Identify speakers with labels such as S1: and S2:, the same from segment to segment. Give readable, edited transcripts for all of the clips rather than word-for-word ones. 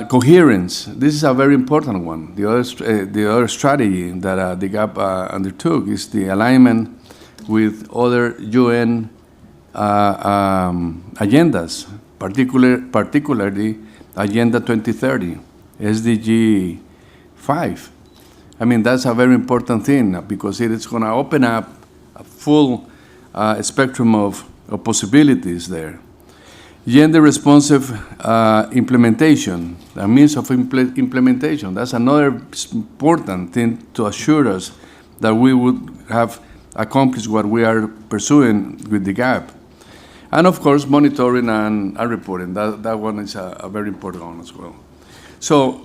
S1: Coherence. This is a very important one. The other strategy that the GAP undertook is the alignment with other UN agendas, particularly Agenda 2030, SDG 5. I mean, that's a very important thing because it is going to open up a full spectrum of possibilities there. Gender-responsive implementation, a means of implementation. That's another important thing to assure us that we would have accomplished what we are pursuing with the GAP. And of course, monitoring and reporting. That one is a very important one as well. So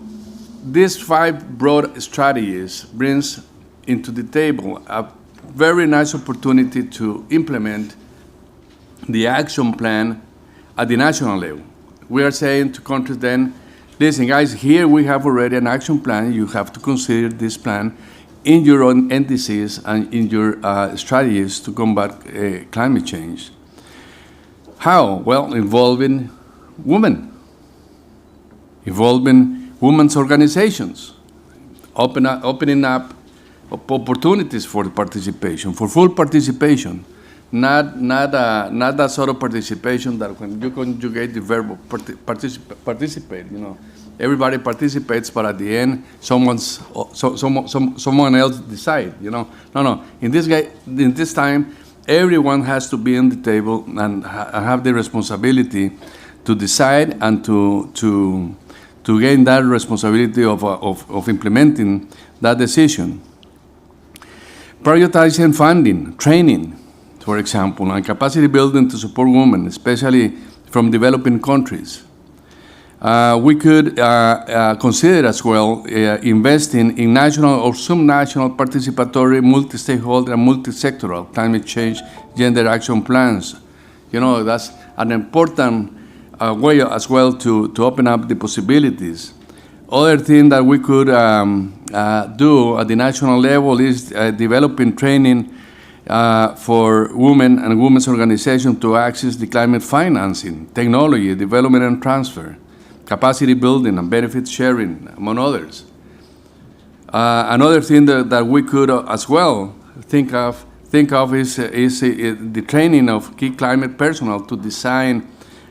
S1: these 5 broad strategies brings into the table a very nice opportunity to implement the action plan at the national level. We are saying to countries then, listen guys, here we have already an action plan. You have to consider this plan in your own NDCs and in your strategies to combat climate change. How? Well, involving women, involving women's organizations, opening up opportunities for participation, for full participation, not that sort of participation that when you conjugate the verb participate, you know, everybody participates, but at the end, someone else decide, you know. No. In this time, everyone has to be on the table and have the responsibility to decide and to gain that responsibility of implementing that decision. Prioritizing funding, training, for example, and capacity building to support women, especially from developing countries. We could consider as well investing in national or subnational participatory, multi-stakeholder and multi-sectoral climate change gender action plans. You know, that's an important way as well to open up the possibilities. Other thing that we could do at the national level is developing training for women and women's organizations to access the climate financing, technology, development and transfer, capacity building and benefit sharing, among others. Another thing that we could as well think of is the training of key climate personnel to design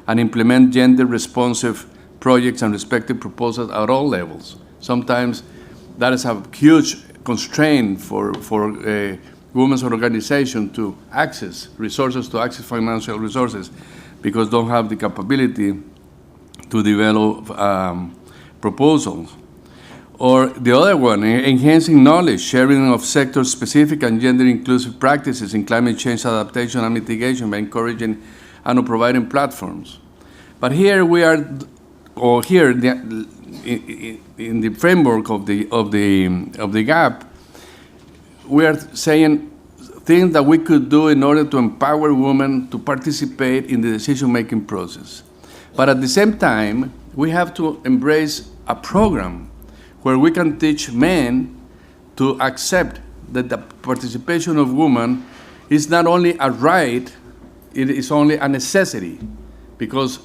S1: and implement gender-responsive projects and respective proposals at all levels. Sometimes that is a huge constraint for women's organization to access resources, to access financial resources, because don't have the capability to develop proposals. Or the other one, enhancing knowledge, sharing of sector-specific and gender-inclusive practices in climate change adaptation and mitigation by encouraging and providing platforms. But here we are, or here in the framework of the GAP, we are saying things that we could do in order to empower women to participate in the decision-making process. But at the same time, we have to embrace a program where we can teach men to accept that the participation of women is not only a right, it is only a necessity, because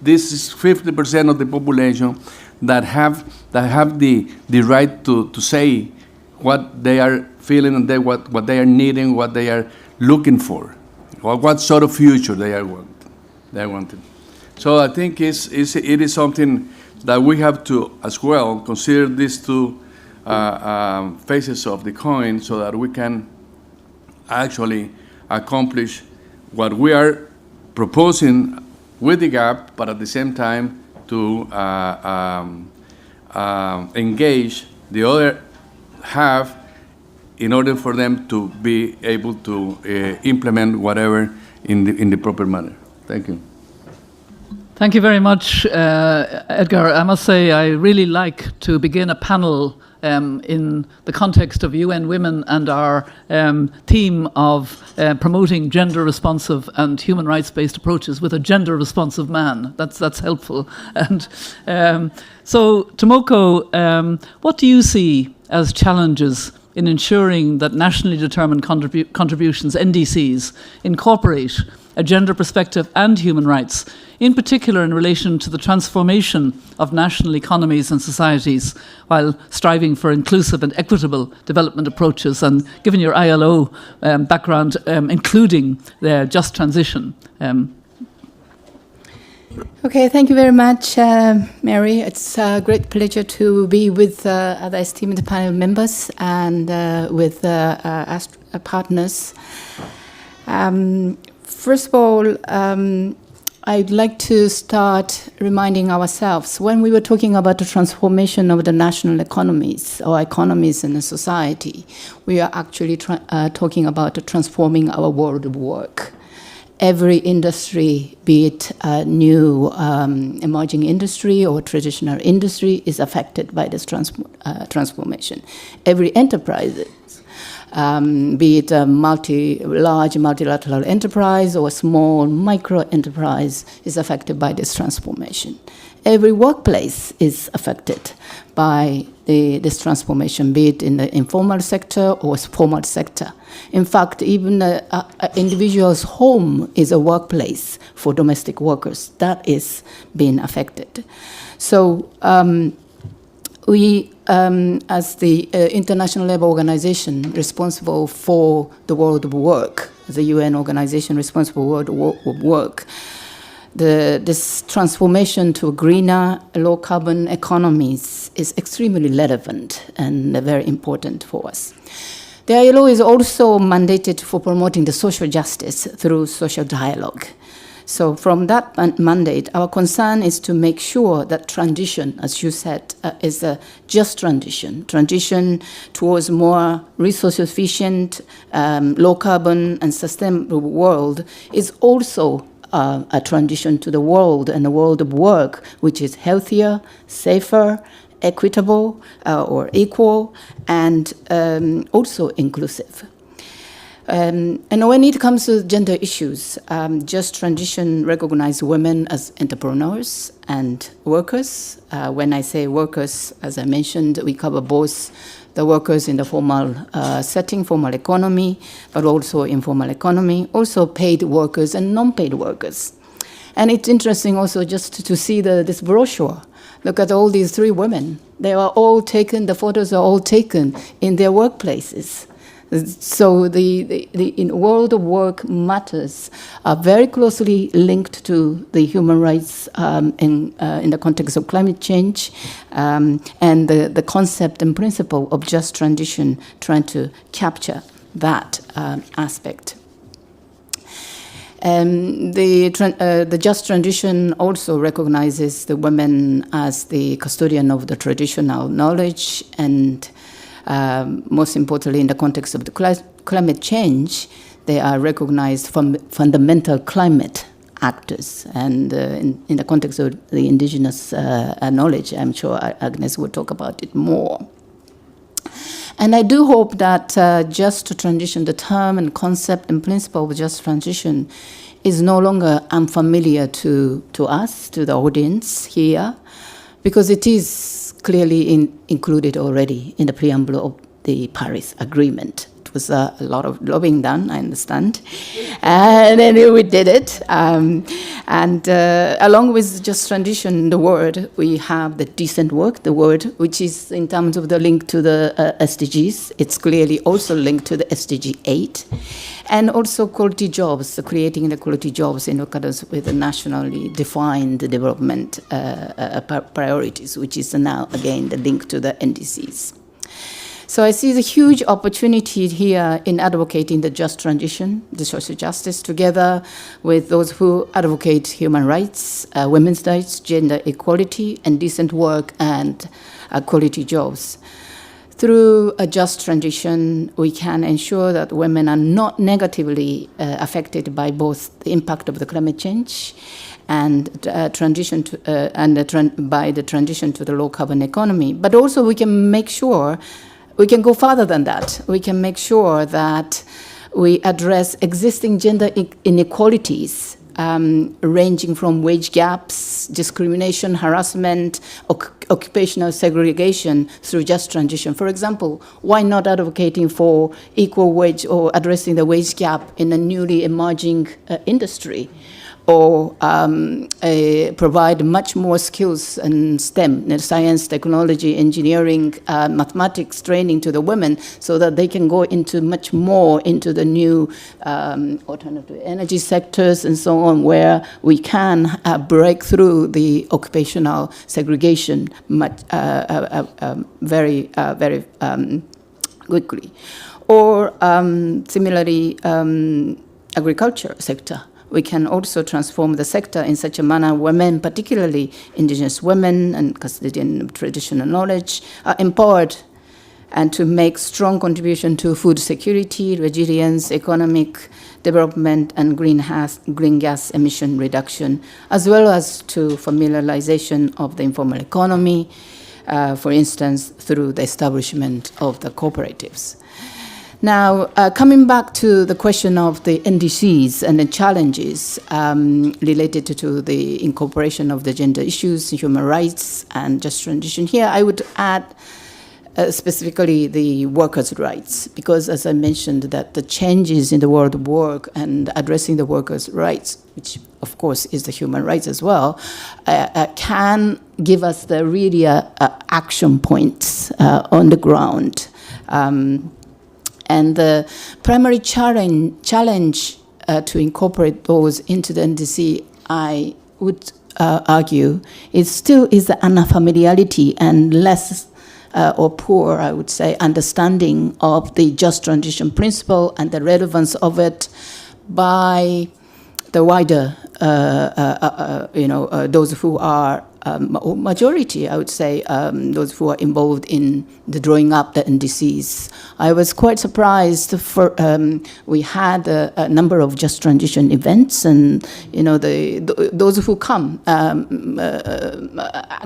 S1: this is 50% of the population that have the right to say what they are feeling and what they are needing, what they are looking for, or what sort of future they are wanting. So I think it is something that we have to, as well, consider these two faces of the coin so that we can actually accomplish what we are proposing with the GAP, but at the same time to engage the other half in order for them to be able to implement whatever in the proper manner. Thank you.
S2: Thank you very much, Edgar. I must say I really like to begin a panel in the context of UN Women and our theme of promoting gender-responsive and human rights-based approaches with a gender-responsive man. That's helpful. And so, Tomoko, what do you see as challenges in ensuring that nationally determined contributions, NDCs, incorporate a gender perspective and human rights, in particular in relation to the transformation of national economies and societies, while striving for inclusive and equitable development approaches, and given your ILO background, including the just transition.
S3: Okay, thank you very much, Mary. It's a great pleasure to be with other esteemed panel members and with partners. First of all, I'd like to start reminding ourselves, when we were talking about the transformation of the national economies or economies in a society, we are actually talking about transforming our world of work. Every industry, be it a new emerging industry or traditional industry, is affected by this transformation. Every enterprise, be it a large multilateral enterprise or a small micro enterprise, is affected by this transformation. Every workplace is affected by this transformation, be it in the informal sector or formal sector. In fact, even an individual's home is a workplace for domestic workers. That is being affected. So we, as the International Labour Organization responsible for the world of work, the UN organization responsible for the world of work, this transformation to greener, low-carbon economies is extremely relevant and very important for us. The ILO is also mandated for promoting the social justice through social dialogue. So from that mandate, our concern is to make sure that transition, as you said, is a just transition towards more resource-efficient, low-carbon and sustainable world is also a transition to the world and the world of work, which is healthier, safer, equitable or equal, and also inclusive. And when it comes to gender issues, just transition recognizes women as entrepreneurs and workers. When I say workers, as I mentioned, we cover both the workers in the formal setting, formal economy, but also informal economy, also paid workers and non-paid workers. And it's interesting also just to see this brochure. Look at all these three women. They are all taken, the photos are all taken in their workplaces. So the world of work matters are very closely linked to the human rights in the context of climate change, and the concept and principle of just transition trying to capture that aspect. The just transition also recognizes the women as the custodian of the traditional knowledge, and most importantly, in the context of the climate change, they are recognized from fundamental climate actors. And in the context of the indigenous knowledge, I'm sure Agnes will talk about it more. And I do hope that just transition, the term and concept and principle of just transition, is no longer unfamiliar to us, to the audience here, because it is clearly included already in the preamble of the Paris Agreement. It was a lot of lobbying done, I understand. And then we did it. And along with just transition, the word, we have the decent work, the word, which is in terms of the link to the SDGs. It's clearly also linked to the SDG 8. And also quality jobs, creating the quality jobs in accordance with the nationally defined development priorities, which is now, again, the link to the NDCs. So I see the huge opportunity here in advocating the just transition, the social justice, together with those who advocate human rights, women's rights, gender equality, and decent work and quality jobs. Through a just transition, we can ensure that women are not negatively affected by both the impact of the climate change and transition to, by the transition to the low-carbon economy. But also we can make sure we can go further than that. We can make sure that we address existing gender inequalities ranging from wage gaps, discrimination, harassment, occupational segregation through just transition. For example, why not advocating for equal wage or addressing the wage gap in a newly emerging industry? Or provide much more skills in STEM, science, technology, engineering, mathematics training to the women so that they can go into much more into the new alternative energy sectors and so on, where we can break through the occupational segregation much, very quickly. Or similarly, agriculture sector. We can also transform the sector in such a manner women, particularly indigenous women and custodian traditional knowledge, are empowered and to make strong contribution to food security, resilience, economic development, and green gas emission reduction, as well as to familiarization of the informal economy, for instance, through the establishment of the cooperatives. Now, coming back to the question of the NDCs and the challenges related to the incorporation of the gender issues, human rights, and just transition, here I would add specifically the workers' rights, because as I mentioned that the changes in the world of work and addressing the workers' rights, which of course is the human rights as well, can give us the really action points on the ground. And the primary challenge to incorporate those into the NDC, I would argue, is the unfamiliarity and less or poor, I would say, understanding of the just transition principle and the relevance of it by the wider, those who are majority, I would say, those who are involved in the drawing up the NDCs. I was quite surprised. We had a number of just transition events, and those who come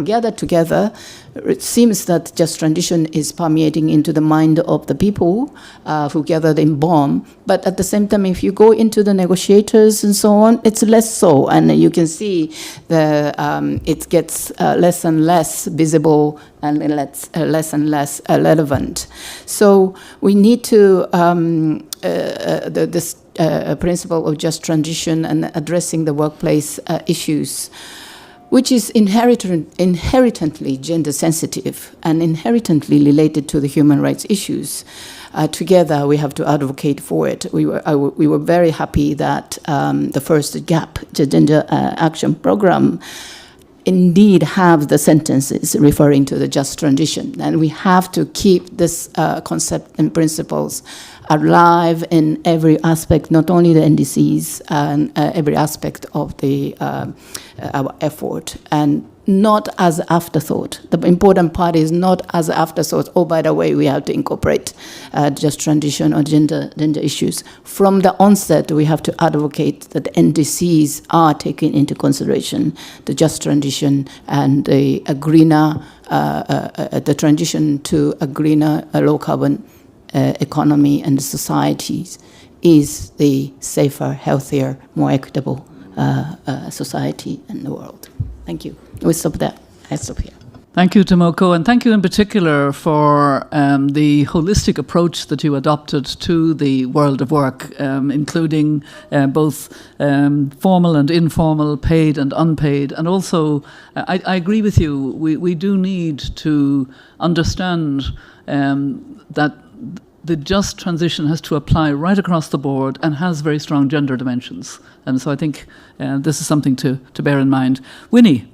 S3: gather together. It seems that just transition is permeating into the mind of the people who gathered in Bonn. But at the same time, if you go into the negotiators and so on, it's less so, and you can see it gets less and less visible and less and less relevant. So we need to this principle of just transition and addressing the workplace issues, which is inherently gender sensitive and inherently related to the human rights issues. Together, we have to advocate for it. We were very happy that the first GAP, the Gender Action Program, indeed have the sentences referring to the just transition. And we have to keep this concept and principles alive in every aspect, not only the NDCs, and every aspect of our effort, and not as afterthought. The important part is not as afterthought. Oh, by the way, we have to incorporate just transition or gender issues. From the onset, we have to advocate that the NDCs are taken into consideration, the just transition and a greener, the transition to a greener, low carbon economy and societies is the safer, healthier, more equitable society in the world. Thank you. We stop there. I stop here.
S2: Thank you, Tomoko, and thank you in particular for the holistic approach that you adopted to the world of work, including both formal and informal, paid and unpaid. And also, I agree with you, we do need to understand that the just transition has to apply right across the board and has very strong gender dimensions. And so I think this is something to bear in mind. Winnie,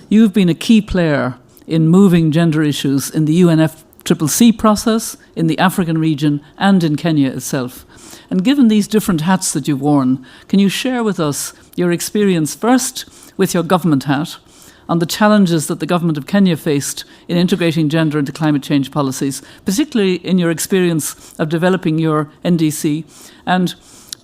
S2: you've been a key player in moving gender issues in the UNFCCC process, in the African region, and in Kenya itself. And given these different hats that you've worn, can you share with us your experience first with your government hat on the challenges that the government of Kenya faced in integrating gender into climate change policies, particularly in your experience of developing your NDC, and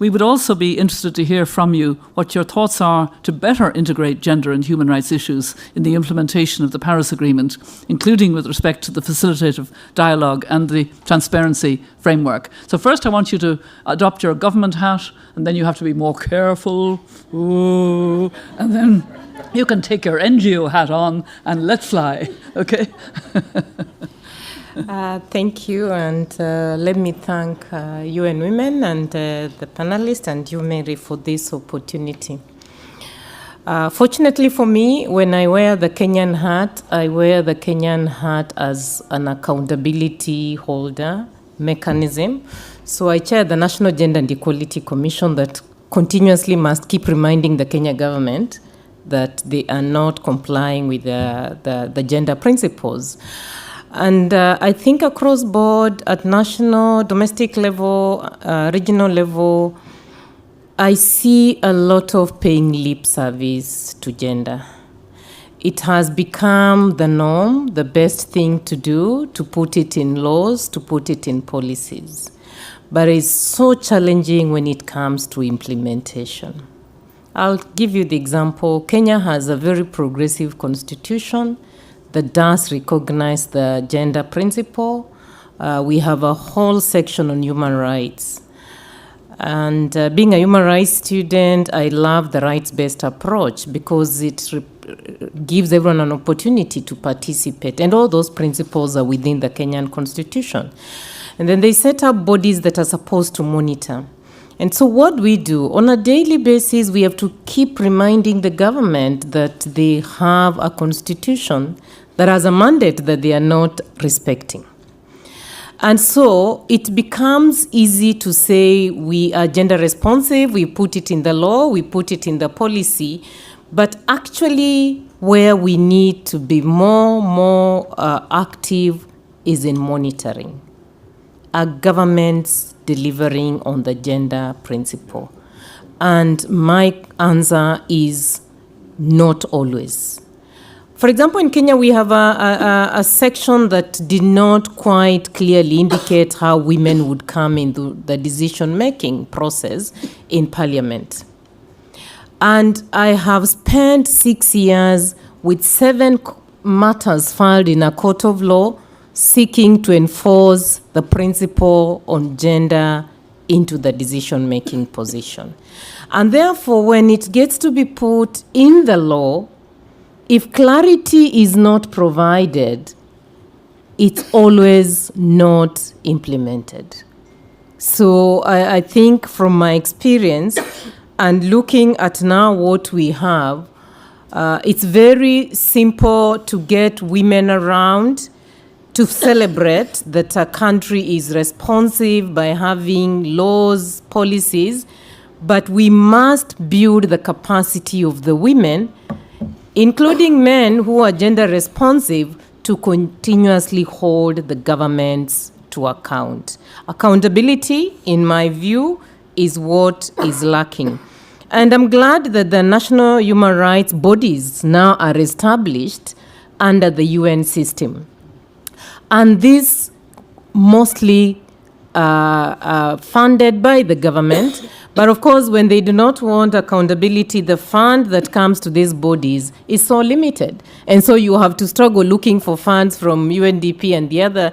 S2: we would also be interested to hear from you what your thoughts are to better integrate gender and human rights issues in the implementation of the Paris Agreement, including with respect to the facilitative dialogue and the transparency framework. So first I want you to adopt your government hat, and then you have to be more careful. Ooh, and then you can take your NGO hat on and let's fly, okay?
S4: Thank you, and let me thank UN Women and the panelists and you, Mary, for this opportunity. Fortunately for me, when I wear the Kenyan hat, I wear the Kenyan hat as an accountability holder mechanism. So I chair the National Gender and Equality Commission that continuously must keep reminding the Kenya government that they are not complying with the gender principles. And I think across board, at national, domestic level, regional level, I see a lot of paying lip service to gender. It has become the norm, the best thing to do, to put it in laws, to put it in policies. But it's so challenging when it comes to implementation. I'll give you the example. Kenya has a very progressive constitution that does recognize the gender principle. We have a whole section on human rights. And being a human rights student, I love the rights-based approach because it gives everyone an opportunity to participate. And all those principles are within the Kenyan constitution. And then they set up bodies that are supposed to monitor. And so what we do, on a daily basis, we have to keep reminding the government that they have a constitution that has a mandate that they are not respecting. And so it becomes easy to say we are gender responsive, we put it in the law, we put it in the policy, but actually where we need to be more active is in monitoring. Are governments delivering on the gender principle? And my answer is not always. For example, in Kenya, we have a section that did not quite clearly indicate how women would come into the decision-making process in parliament. And I have spent 6 years with 7 matters filed in a court of law seeking to enforce the principle on gender into the decision-making position. And therefore, when it gets to be put in the law, if clarity is not provided, it's always not implemented. So I think from my experience and looking at now what we have, it's very simple to get women around to celebrate that a country is responsive by having laws, policies, but we must build the capacity of the women, including men who are gender responsive, to continuously hold the governments to account. Accountability, in my view, is what is lacking. And I'm glad that the national human rights bodies now are established under the UN system. And this mostly funded by the government. But of course, when they do not want accountability, the fund that comes to these bodies is so limited. And so you have to struggle looking for funds from UNDP and the other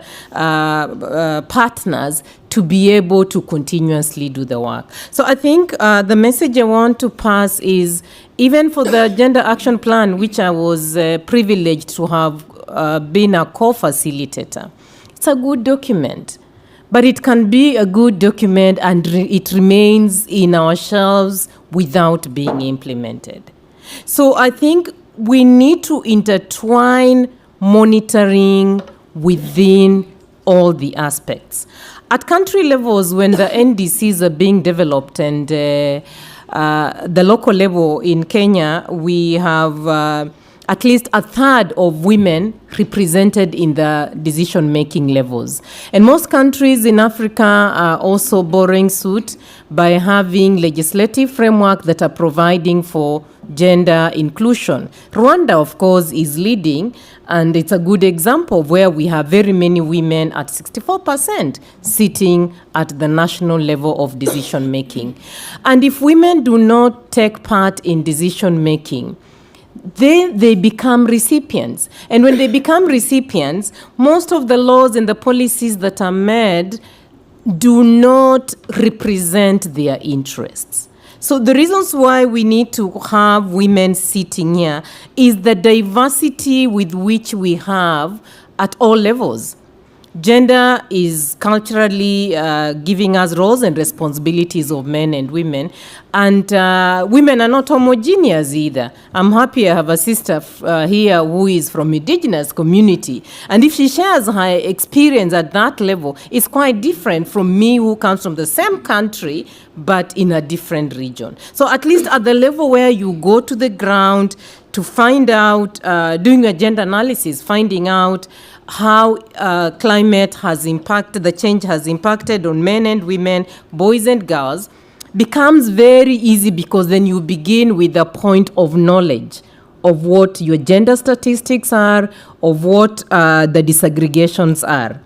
S4: partners to be able to continuously do the work. So I think the message I want to pass is, even for the Gender Action Plan, which I was privileged to have been a co-facilitator, it's a good document. But it can be a good document and it remains in our shelves without being implemented. So I think we need to intertwine monitoring within all the aspects. At country levels, when the NDCs are being developed and the local level in Kenya, we have at least a third of women represented in the decision-making levels. And most countries in Africa are also borrowing suit by having legislative framework that are providing for gender inclusion. Rwanda, of course, is leading, and it's a good example of where we have very many women at 64% sitting at the national level of decision making. And if women do not take part in decision making, then they become recipients. And when they become recipients, most of the laws and the policies that are made do not represent their interests. So the reasons why we need to have women sitting here is the diversity with which we have at all levels. Gender is culturally giving us roles and responsibilities of men and women, and women are not homogeneous either. I'm happy I have a sister here who is from indigenous community, and if she shares her experience at that level, it's quite different from me who comes from the same country but in a different region. So at least at the level where you go to the ground to find out, doing a gender analysis, finding out how climate has impacted, the change has impacted on men and women, boys and girls, becomes very easy because then you begin with a point of knowledge of what your gender statistics are, of what the disaggregations are.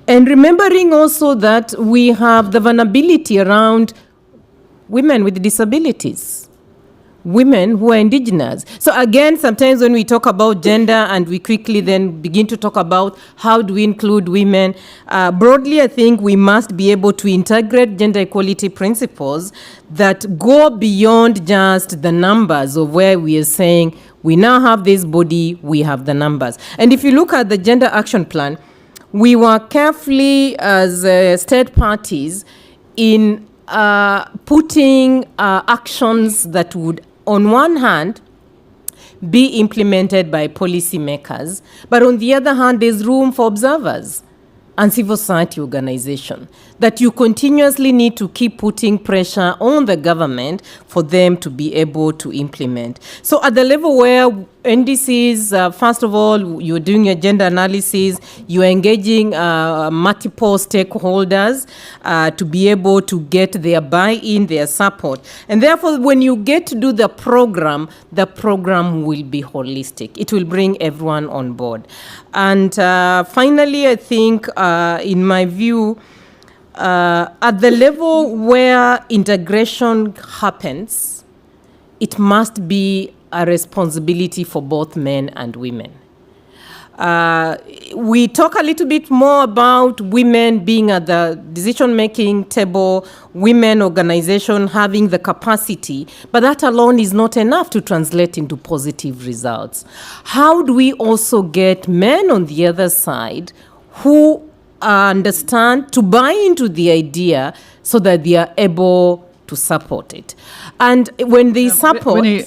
S4: And remembering also that we have the vulnerability around women with disabilities, women who are indigenous. So again, sometimes when we talk about gender and we quickly then begin to talk about how do we include women, broadly I think we must be able to integrate gender equality principles that go beyond just the numbers of where we are saying we now have this body, we have the numbers. And if you look at the Gender Action Plan, we were carefully as state parties in putting actions that would on one hand be implemented by policymakers, but on the other hand, there's room for observers and civil society organization, that you continuously need to keep putting pressure on the government for them to be able to implement. So at the level where NDCs, first of all, you're doing your gender analysis, you're engaging multiple stakeholders to be able to get their buy-in, their support. And therefore, when you get to do the program will be holistic. It will bring everyone on board. And finally, I think, in my view, at the level where integration happens, it must be a responsibility for both men and women. We talk a little bit more about women being at the decision-making table, women organization having the capacity, but that alone is not enough to translate into positive results. How do we also get men on the other side who understand, to buy into the idea so that they are able to support it? And when they support...
S2: Winnie,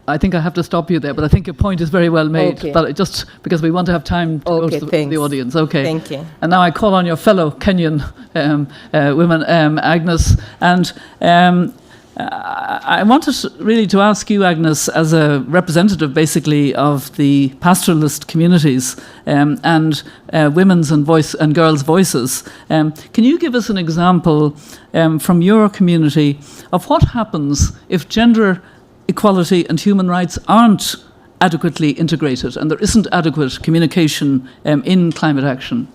S2: I think I have to stop you there, but I think your point is very well made.
S4: Okay.
S2: But just because we want to have time to go to the audience. Okay.
S4: Thank you.
S2: And now I call on your fellow Kenyan women, Agnes. And I wanted really to ask you, Agnes, as a representative basically of the pastoralist communities and women's and girls' voices, can you give us an example from your community of what happens if gender equality and human rights aren't adequately integrated and there isn't adequate communication in climate action?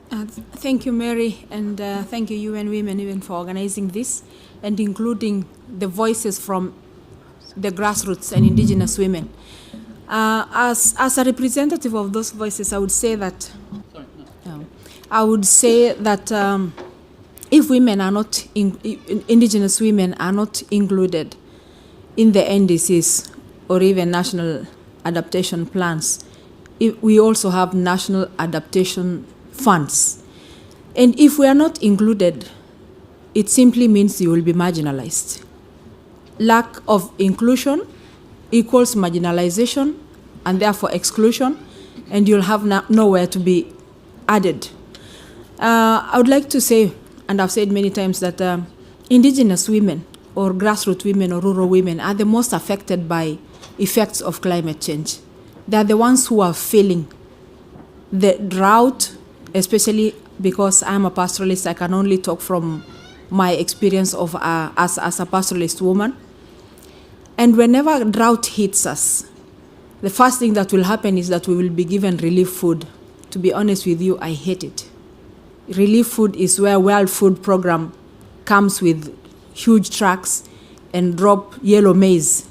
S5: Thank you, Mary, and thank you, UN Women, even for organizing this and including the voices from the grassroots and indigenous women. As a representative of those voices, I would say that if women are not, indigenous women are not included in the NDCs or even national adaptation plans, we also have national adaptation funds. And if we are not included, it simply means you will be marginalized. Lack of inclusion equals marginalization and therefore exclusion, and you'll have nowhere to be added. I would like to say, and I've said many times, that indigenous women or grassroots women or rural women are the most affected by effects of climate change. They're the ones who are feeling the drought, especially because I'm a pastoralist. I can only talk from my experience of as a pastoralist woman. And whenever drought hits us, the first thing that will happen is that we will be given relief food. To be honest with you, I hate it. Relief food is where World Food Program comes with huge trucks and drop yellow maize.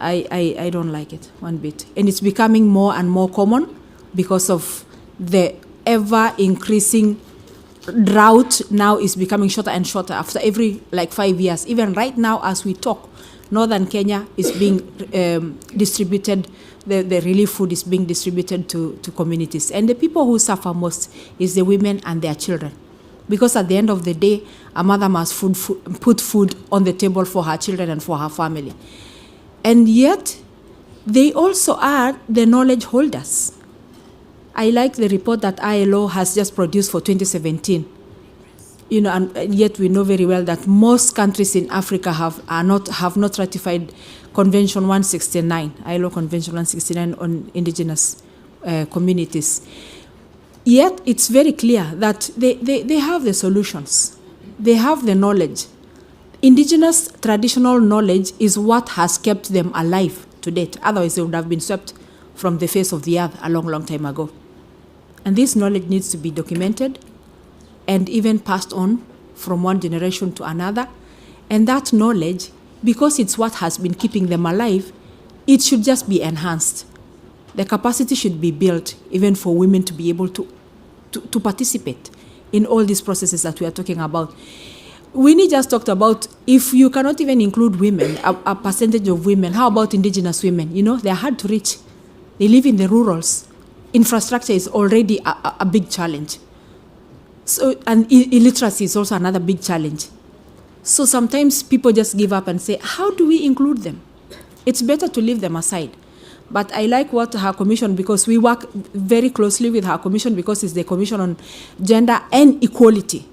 S5: I don't like it one bit. And it's becoming more and more common because of the ever-increasing drought. Now is becoming shorter and shorter after every 5 years. Even right now as we talk, northern Kenya is being distributed, the relief food is being distributed to communities. And the people who suffer most is the women and their children. Because at the end of the day, a mother must put food on the table for her children and for her family. And yet, they also are the knowledge holders. I like the report that ILO has just produced for 2017. And yet we know very well that most countries in Africa have not ratified Convention 169, ILO Convention 169 on indigenous communities. Yet it's very clear that they have the solutions. They have the knowledge. Indigenous traditional knowledge is what has kept them alive to date. Otherwise, they would have been swept from the face of the earth a long, long time ago. And this knowledge needs to be documented and even passed on from one generation to another. And that knowledge, because it's what has been keeping them alive, it should just be enhanced. The capacity should be built even for women to be able to participate in all these processes that we are talking about. Winnie just talked about if you cannot even include women, a percentage of women, how about indigenous women? They are hard to reach. They live in the rurals. Infrastructure is already a big challenge. So, and illiteracy is also another big challenge. So sometimes people just give up and say, how do we include them? It's better to leave them aside. But I like what her commission, because we work very closely with her commission because it's the Commission on Gender and Equality.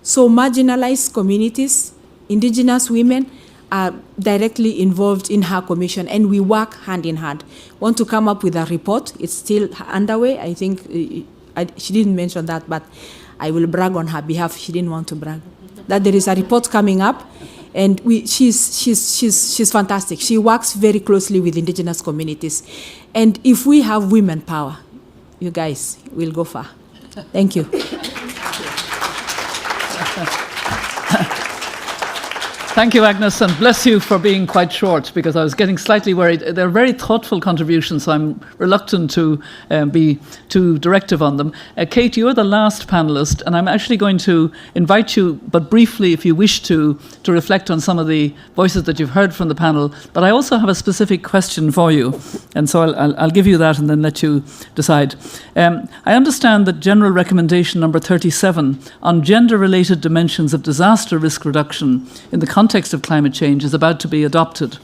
S5: So marginalized communities, indigenous women are directly involved in her commission, and we work hand in hand. Want to come up with a report? It's still underway. I think she didn't mention that, but I will brag on her behalf. She didn't want to brag. That there is a report coming up, and she's fantastic. She works very closely with indigenous communities, and if we have women power, you guys will go far. Thank you.
S2: Thank you, Agnes, and bless you for being quite short, because I was getting slightly worried. They're very thoughtful contributions, so I'm reluctant to be too directive on them. Kate, you're the last panellist, and I'm actually going to invite you, but briefly, if you wish to reflect on some of the voices that you've heard from the panel. But I also have a specific question for you, and so I'll give you that and then let you decide. I understand that General Recommendation number 37 on gender-related dimensions of disaster risk reduction in the context of climate change is about to be adopted.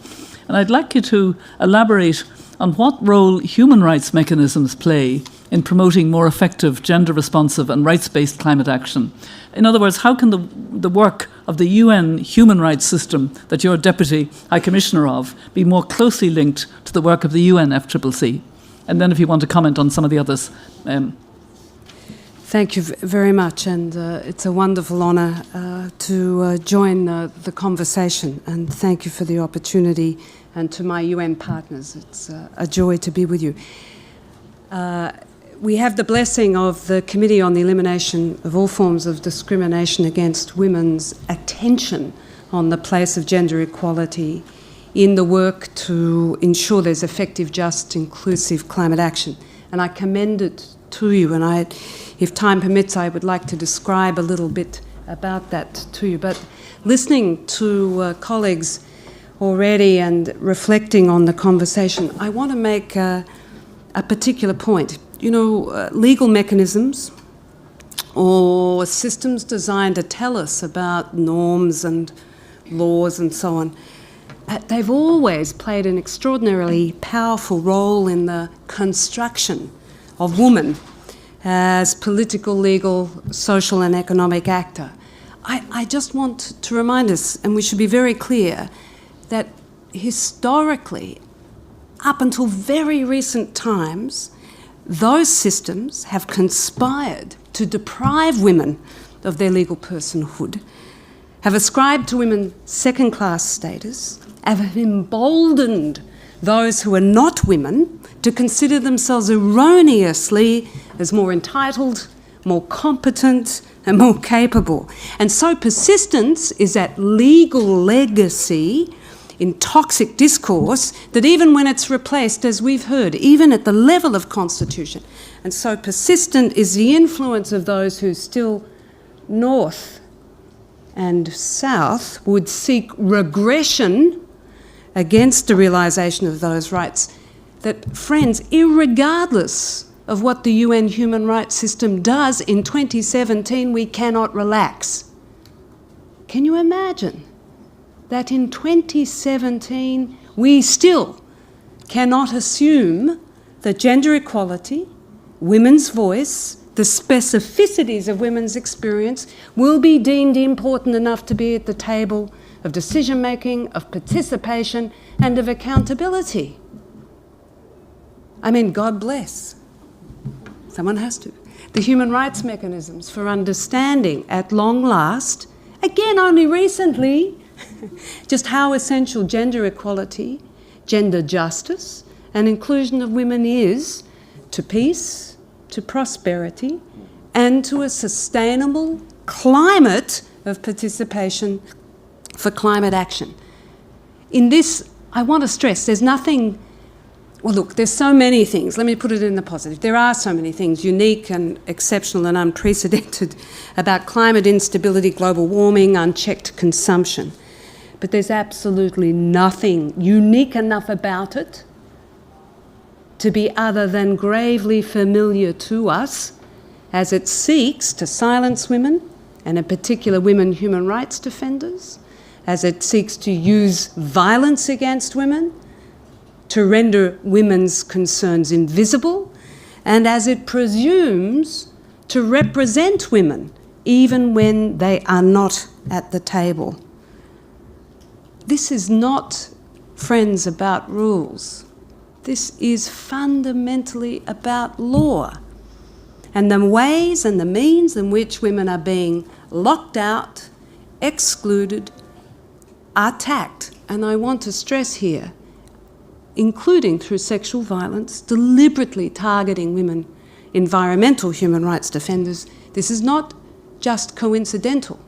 S2: And I'd like you to elaborate on what role human rights mechanisms play in promoting more effective, gender-responsive and rights-based climate action. In other words, how can the work of the UN human rights system that you're Deputy High Commissioner of be more closely linked to the work of the UNFCCC? And then if you want to comment on some of the others.
S6: Thank you very much, and it's a wonderful honour to join the conversation, and thank you for the opportunity, and to my UN partners, it's a joy to be with you. We have the blessing of the Committee on the Elimination of All Forms of Discrimination Against Women's attention on the place of gender equality in the work to ensure there's effective, just, inclusive climate action, and I commend it to you, and if time permits, I would like to describe a little bit about that to you. But listening to colleagues already and reflecting on the conversation, I want to make a particular point. Legal mechanisms or systems designed to tell us about norms and laws and so on, they've always played an extraordinarily powerful role in the construction of women as political, legal, social and economic actor. I just want to remind us, and we should be very clear, that historically, up until very recent times, those systems have conspired to deprive women of their legal personhood, have ascribed to women second-class status, have emboldened those who are not women to consider themselves erroneously as more entitled, more competent, and more capable. And so persistence is that legal legacy in toxic discourse that even when it's replaced, as we've heard, even at the level of constitution. And so persistent is the influence of those who still north and south would seek regression against the realisation of those rights. That, friends, irregardless of what the UN human rights system does in 2017, we cannot relax. Can you imagine that in 2017 we still cannot assume that gender equality, women's voice, the specificities of women's experience will be deemed important enough to be at the table of decision-making, of participation, and of accountability? I mean, God bless. Someone has to. The human rights mechanisms for understanding at long last, again only recently, just how essential gender equality, gender justice, and inclusion of women is to peace, to prosperity, and to a sustainable climate of participation for climate action. In this, I want to stress, there's nothing, well look, there's so many things, let me put it in the positive. There are so many things unique and exceptional and unprecedented about climate instability, global warming, unchecked consumption. But there's absolutely nothing unique enough about it to be other than gravely familiar to us as it seeks to silence women, and in particular women human rights defenders, as it seeks to use violence against women, to render women's concerns invisible, and as it presumes to represent women even when they are not at the table. This is not, friends, about rules. This is fundamentally about law and the ways and the means in which women are being locked out, excluded, attacked. And I want to stress here, including through sexual violence, deliberately targeting women, environmental human rights defenders. This is not just coincidental.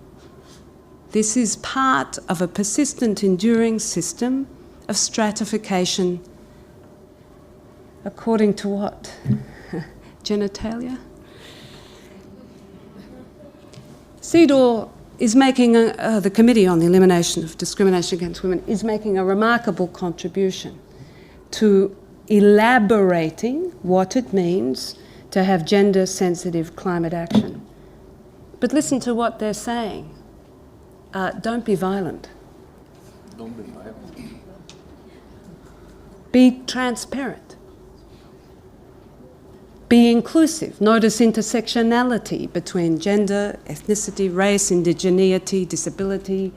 S6: This is part of a persistent, enduring system of stratification. According to what? Genitalia? CEDAW is making, the Committee on the Elimination of Discrimination Against Women is making a remarkable contribution to elaborating what it means to have gender-sensitive climate action. But listen to what they're saying. Don't be violent.
S1: Don't be violent.
S6: Be transparent. Be inclusive. Notice intersectionality between gender, ethnicity, race, indigeneity, disability,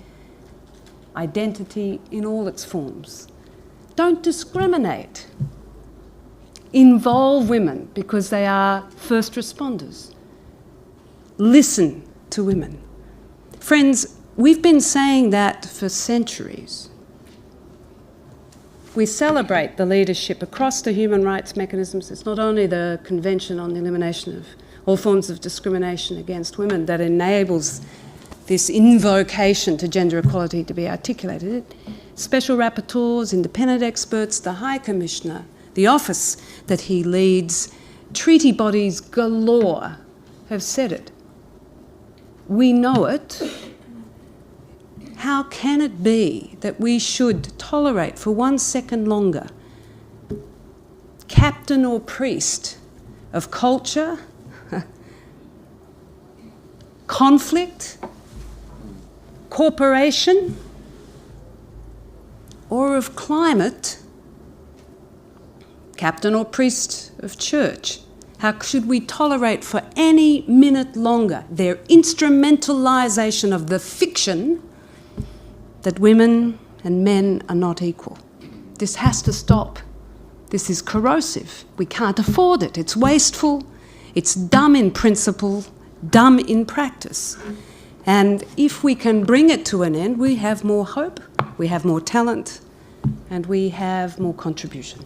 S6: identity in all its forms. Don't discriminate. Involve women because they are first responders. Listen to women. Friends, we've been saying that for centuries. We celebrate the leadership across the human rights mechanisms. It's not only the Convention on the Elimination of All Forms of Discrimination Against Women that enables this invocation to gender equality to be articulated. Special rapporteurs, independent experts, the High Commissioner, the office that he leads, treaty bodies galore have said it. We know it. How can it be that we should tolerate for 1 second longer captain or priest of culture, conflict, corporation, or of climate, captain or priest of church? How should we tolerate for any minute longer their instrumentalisation of the fiction that women and men are not equal? This has to stop. This is corrosive. We can't afford it. It's wasteful. It's dumb in principle, dumb in practice. And if we can bring it to an end, we have more hope, we have more talent, and we have more contribution.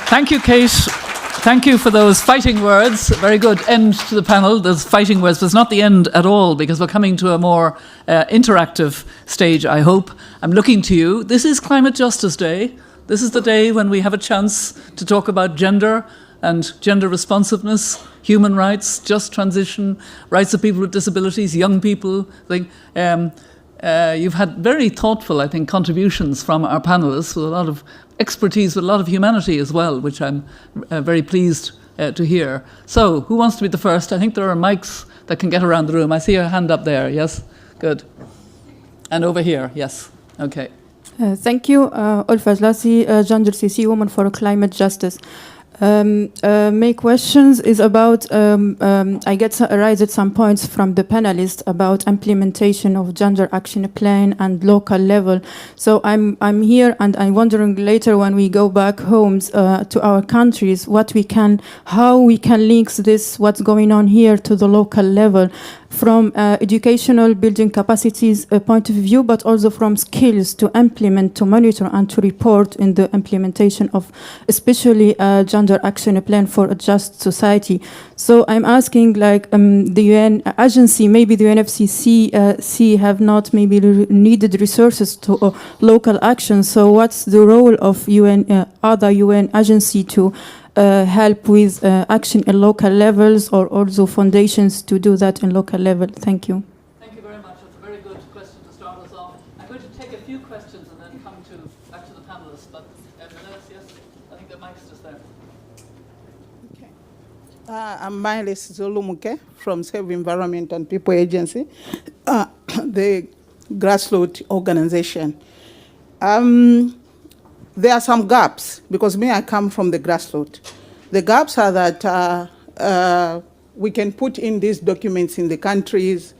S2: Thank you, Kate. Thank you for those fighting words. Very good end to the panel, those fighting words. But it's not the end at all, because we're coming to a more interactive stage, I hope. I'm looking to you. This is Climate Justice Day. This is the day when we have a chance to talk about gender and gender responsiveness, human rights, just transition, rights of people with disabilities, young people. You've had very thoughtful, I think, contributions from our panelists with a lot of expertise, with a lot of humanity as well, which I'm very pleased to hear. So, who wants to be the first? I think there are mics that can get around the room. I see a hand up there, yes? Good. And over here, yes. Okay.
S7: Thank you, Ulfa Zlasi, Gender CC, Woman for Climate Justice. My questions is about, I raised some points from the panelists about implementation of gender action plan and local level. So I'm here and I'm wondering later when we go back homes to our countries, how we can link this, what's going on here to the local level, from educational building capacities point of view, but also from skills to implement, to monitor, and to report in the implementation of especially gender action plan for a just society. So I'm asking, like, the UN agency, maybe the UNFCCC have not maybe needed resources to local action. So what's the role of other UN agency to help with action at local levels, or also foundations to do that in local level? Thank you.
S2: Thank you very much. That's a very good question to start us off. I'm going to take a few questions and then come back to the panelists. But yes, I think the mic's just there.
S8: Okay. I'm Miles Zolumuke from Save Environment and People Agency, the grassroots organization. There are some gaps, because I come from the grassroots. The gaps are that we can put in these documents in the countries,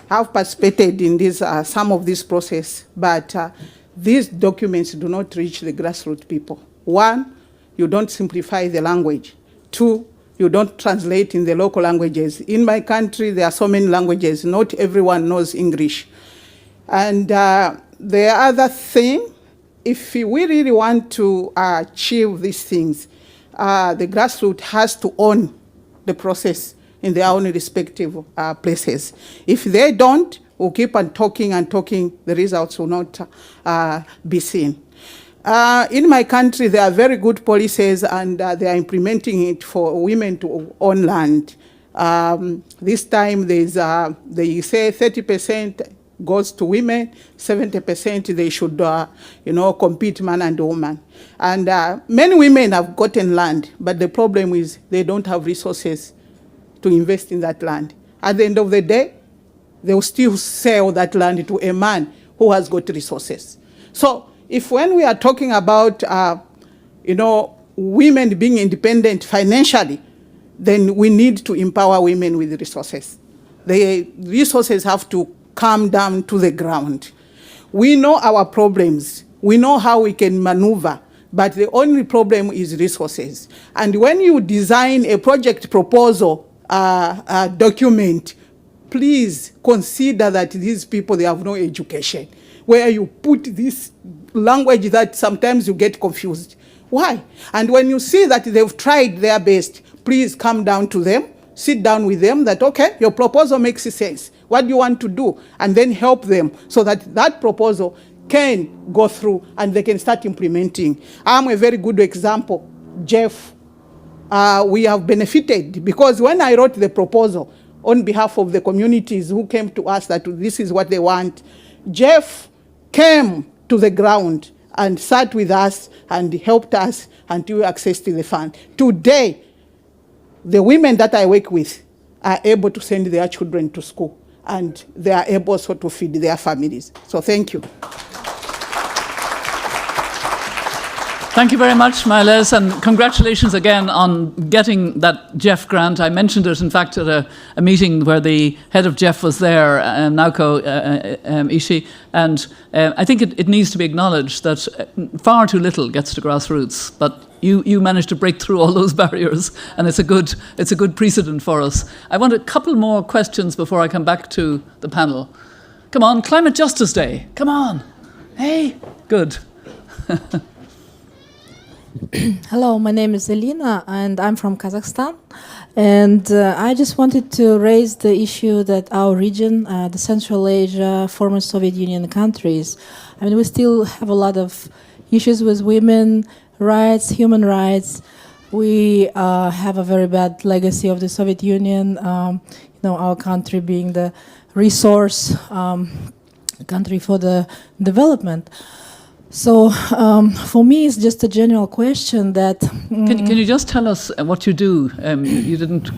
S8: have participated in some of this process, but these documents do not reach the grassroots people. One, you don't simplify the language. Two, you don't translate in the local languages. In my country, there are so many languages. Not everyone knows English. And the other thing, if we really want to achieve these things, the grassroots has to own the process in their own respective places. If they don't, we'll keep on talking and talking, the results will not be seen. In my country, there are very good policies, and they are implementing it for women to own land. This time, they say 30% goes to women, 70% they should, compete man and woman. And many women have gotten land, but the problem is they don't have resources to invest in that land. At the end of the day, they will still sell that land to a man who has got resources. So if when we are talking about, women being independent financially, then we need to empower women with resources. The resources have to come down to the ground. We know our problems. We know how we can maneuver, but the only problem is resources. And when you design a project proposal document, please consider that these people, they have no education. Where you put this language that sometimes you get confused. Why? And when you see that they've tried their best, please come down to them, sit down with them, that, okay, your proposal makes sense. What do you want to do? And then help them so that that proposal can go through and they can start implementing. I'm a very good example. Jeff, we have benefited because when I wrote the proposal on behalf of the communities who came to us that this is what they want, Jeff came to the ground and sat with us and helped us until we accessed the fund. Today, the women that I work with are able to send their children to school, and they are able also to feed their families. So thank you.
S2: Thank you very much, Miles, and congratulations again on getting that Jeff grant. I mentioned it, in fact, at a meeting where the head of Jeff was there, Naoko Ishii, and I think it needs to be acknowledged that far too little gets to grassroots, but you managed to break through all those barriers, and it's a good precedent for us. I want a couple more questions before I come back to the panel. Come on, Climate Justice Day. Come on. Hey, good.
S9: Hello, my name is Elina and I'm from Kazakhstan. And I just wanted to raise the issue that our region, the Central Asia, former Soviet Union countries, I mean, we still have a lot of issues with women rights, human rights. We have a very bad legacy of the Soviet Union, our country being the resource country for the development. So for me, it's just a general question that.
S2: Can you just tell us what you do? You didn't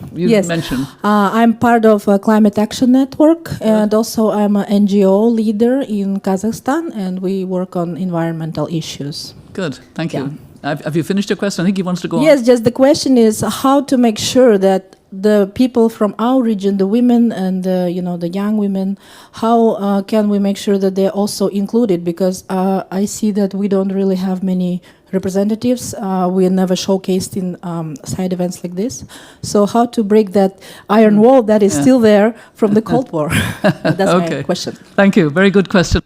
S2: mention.
S9: I'm part of a Climate Action Network, and also I'm an NGO leader in Kazakhstan, and we work on environmental issues.
S2: Good, thank you. Have you finished your question? I think he wants to go on.
S9: Yes, just the question is how to make sure that the people from our region, the women and the young women, how can we make sure that they're also included? Because I see that we don't really have many representatives. We are never showcased in side events like this. So how to break that iron wall that is still there from the Cold War? That's my question.
S2: Thank you. Very good question.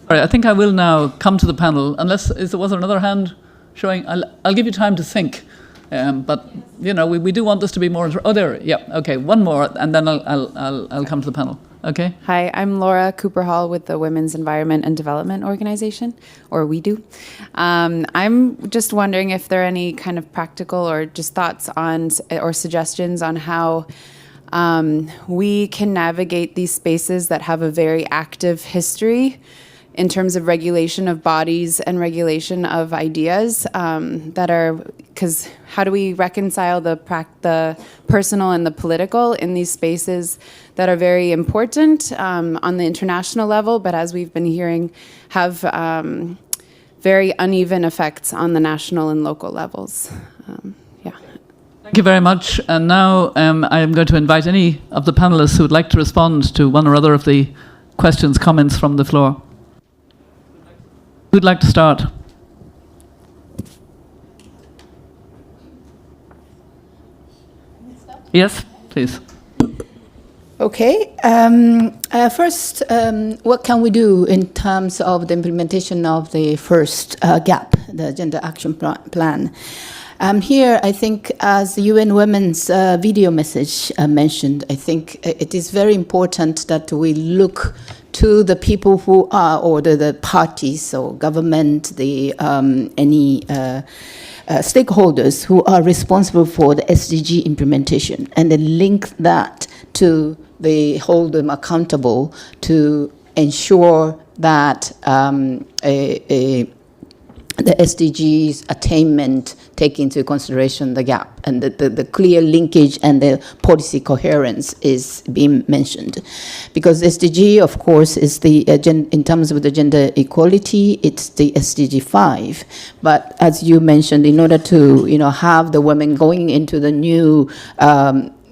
S2: I think I will now come to the panel. Unless there was another hand showing. I'll give you time to think. But we do want this to be more. One more, and then I'll come to the panel. Okay.
S10: Hi, I'm Laura Cooper Hall with the Women's Environment and Development Organization, or we do. I'm just wondering if there are any kind of practical or just thoughts on or suggestions on how we can navigate these spaces that have a very active history in terms of regulation of bodies and regulation of ideas because how do we reconcile the personal and the political in these spaces that are very important on the international level, but as we've been hearing, have very uneven effects on the national and local levels.
S2: Thank you very much. And now I am going to invite any of the panelists who would like to respond to one or other of the questions, comments from the floor. Who'd like to start? Yes, please.
S3: Okay. First, what can we do in terms of the implementation of the first GAP, the Gender Action Plan? Here, I think, as the UN Women's video message mentioned, I think it is very important that we look to the people who are, or the parties, so government, any stakeholders who are responsible for the SDG implementation, and then link that to hold them accountable to ensure that the SDGs attainment take into consideration the gap, and the clear linkage and the policy coherence is being mentioned. Because SDG, of course, is in terms of the gender equality, it's the SDG 5. But as you mentioned, in order to have the women going into the new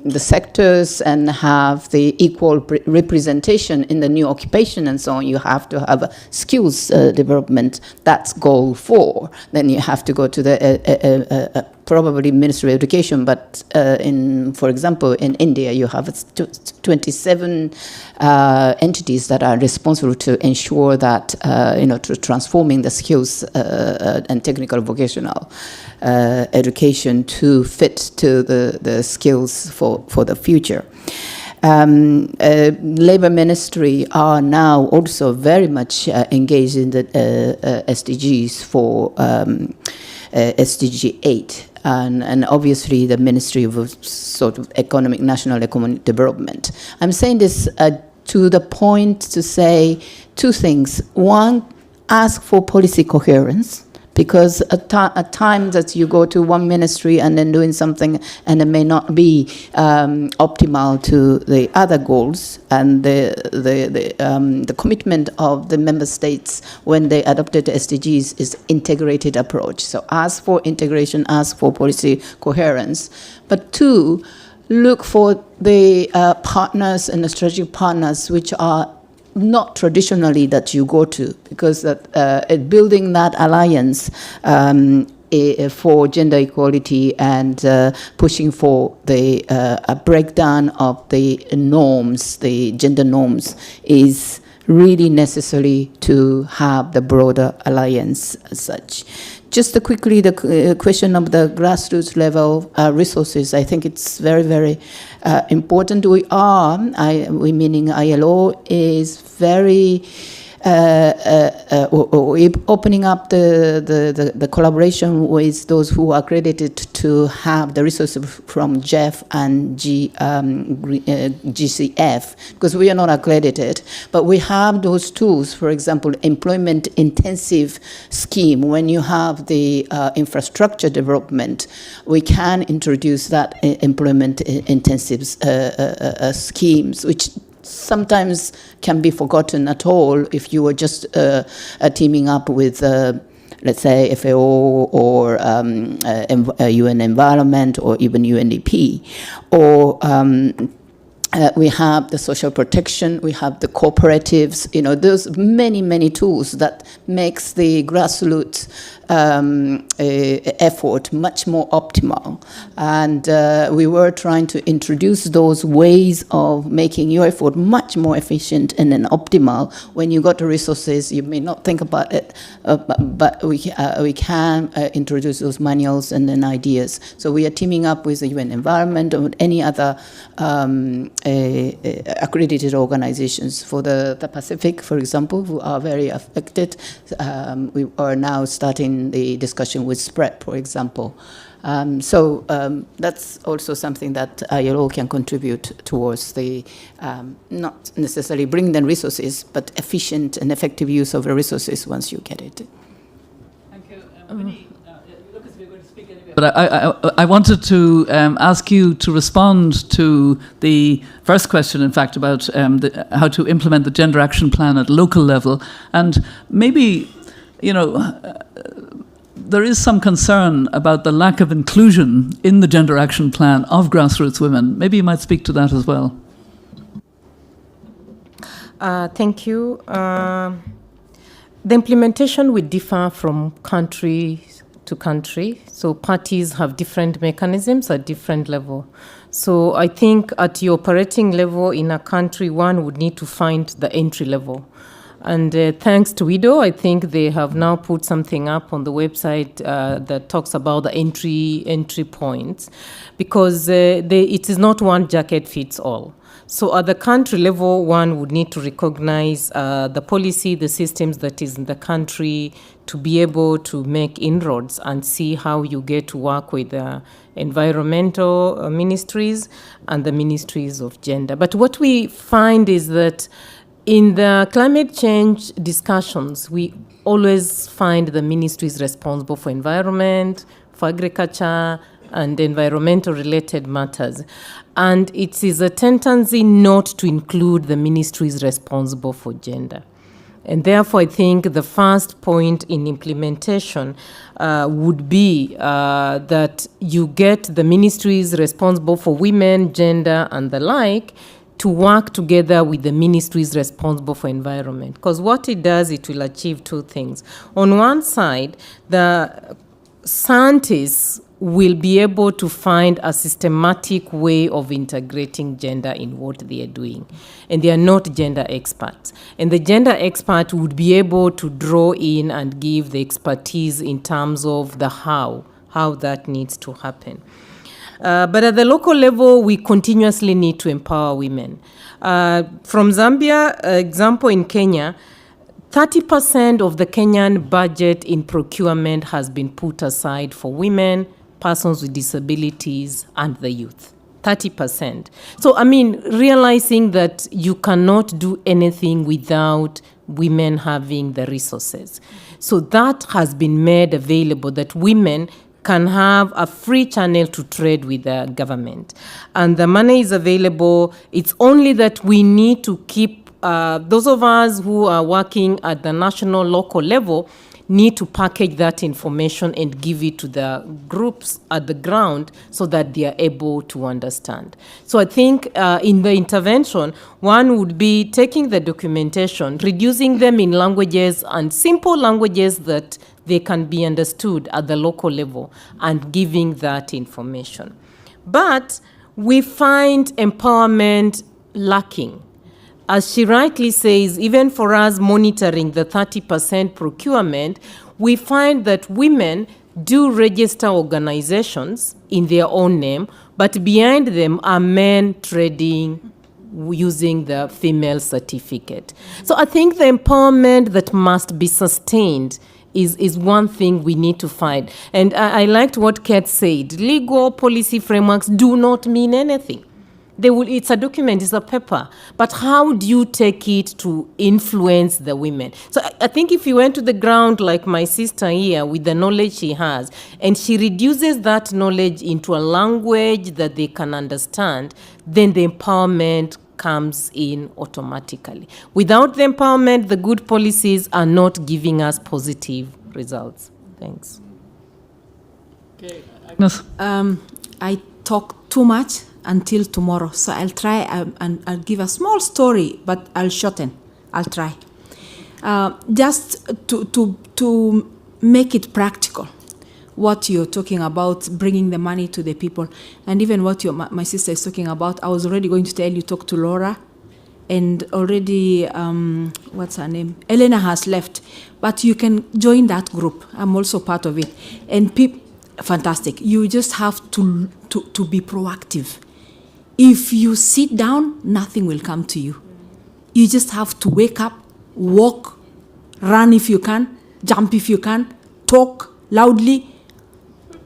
S3: the sectors and have the equal representation in the new occupation and so on, you have to have skills development. That's goal 4. Then you have to go to the probably Ministry of Education, but for example, in India, you have 27 entities that are responsible to ensure that, to transforming the skills and technical vocational education to fit to the skills for the future. Labor Ministry are now also very much engaged in the SDGs for SDG 8. And obviously the Ministry of sort of national economic development. I'm saying this to the point to say 2 things. One, ask for policy coherence, because at times that you go to one ministry and then doing something and it may not be optimal to the other goals, and the commitment of the member states when they adopted the SDGs is integrated approach. So ask for integration, ask for policy coherence. But 2, look for the partners and the strategic partners which are not traditionally that you go to, because building that alliance for gender equality and pushing for the a breakdown of the norms, the gender norms, is really necessary to have the broader alliance as such. Just quickly, the question of the grassroots level resources, I think it's very, very important. We meaning ILO, is very opening up the collaboration with those who are accredited to have the resources from GEF and GCF, because we are not accredited, but we have those tools. For example, employment intensive scheme. When you have the infrastructure development, we can introduce that employment intensive schemes, which sometimes can be forgotten at all if you were just teaming up with, let's say, FAO or UN Environment or even UNDP. Or we have the social protection, we have the cooperatives, those many, many tools that makes the grassroots effort much more optimal. And we were trying to introduce those ways of making your effort much more efficient and then optimal. When you got the resources, you may not think about it, but we can introduce those manuals and then ideas. So we are teaming up with the UN Environment or any other accredited organizations. For the Pacific, for example, who are very affected, we are now starting the discussion with SPRED, for example. So that's also something that ILO can contribute towards the, not necessarily bring the resources, but efficient and effective use of the resources once you get it.
S2: Thank you. Lucas, you're going to speak anyway. But I wanted to ask you to respond to the first question, in fact, about how to implement the Gender Action Plan at local level. And maybe, there is some concern about the lack of inclusion in the Gender Action Plan of grassroots women. Maybe you might speak to that as well.
S4: Thank you. The implementation will differ from country to country. So parties have different mechanisms at different level. So I think at the operating level in a country, one would need to find the entry level. And thanks to WIDO, I think they have now put something up on the website that talks about the entry points, because it is not one jacket fits all. So at the country level, one would need to recognize the policy, the systems that is in the country to be able to make inroads and see how you get to work with the environmental ministries and the ministries of gender. But what we find is that in the climate change discussions, we always find the ministries responsible for environment, for agriculture, and environmental related matters. And it is a tendency not to include the ministries responsible for gender. And therefore, I think the first point in implementation would be that you get the ministries responsible for women, gender, and the like to work together with the ministries responsible for environment. Because what it does, it will achieve two things. On one side, the scientists will be able to find a systematic way of integrating gender in what they are doing. And they are not gender experts. And the gender expert would be able to draw in and give the expertise in terms of the how that needs to happen. But at the local level, we continuously need to empower women. From Zambia, example in Kenya, 30% of the Kenyan budget in procurement has been put aside for women, persons with disabilities, and the youth. 30%. So, realizing that you cannot do anything without women having the resources. So that has been made available, that women can have a free channel to trade with the government. And the money is available. It's only that we need to keep those of us who are working at the national, local level need to package that information and give it to the groups at the ground so that they are able to understand. So I think in the intervention, one would be taking the documentation, reducing them in languages and simple languages that they can be understood at the local level, and giving that information. But we find empowerment lacking. As she rightly says, even for us monitoring the 30% procurement, we find that women do register organizations in their own name, but behind them are men trading using the female certificate. So I think the empowerment that must be sustained is one thing we need to find. And I liked what Kate said. Legal policy frameworks do not mean anything. It's a document, it's a paper. But how do you take it to influence the women? So I think if you went to the ground like my sister here with the knowledge she has, and she reduces that knowledge into a language that they can understand, then the empowerment comes in automatically. Without the empowerment, the good policies are not giving us positive results. Thanks.
S2: Okay, Agnes.
S5: I talk too much until tomorrow, so I'll try and I'll give a small story, but I'll shorten. I'll try. Just to make it practical, what you're talking about, bringing the money to the people, and even what my sister is talking about. I was already going to tell you, talk to Laura, and already, what's her name? Elena has left, but you can join that group. I'm also part of it. And fantastic. You just have to be proactive. If you sit down, nothing will come to you. You just have to wake up, walk, run if you can, jump if you can, talk loudly.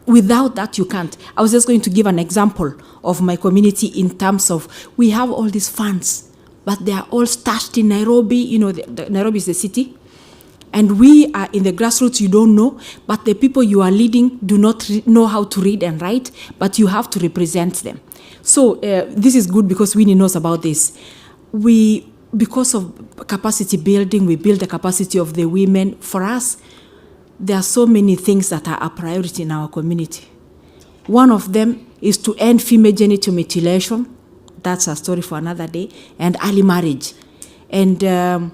S5: Without that, you can't. I was just going to give an example of my community in terms of, we have all these funds, but they are all stashed in Nairobi. You know, Nairobi is the city. And we are in the grassroots, you don't know, but the people you are leading do not know how to read and write, but you have to represent them. So this is good because Winnie knows about this. Because of capacity building, we build the capacity of the women. For us, there are so many things that are a priority in our community. One of them is to end female genital mutilation. That's a story for another day. And early marriage. And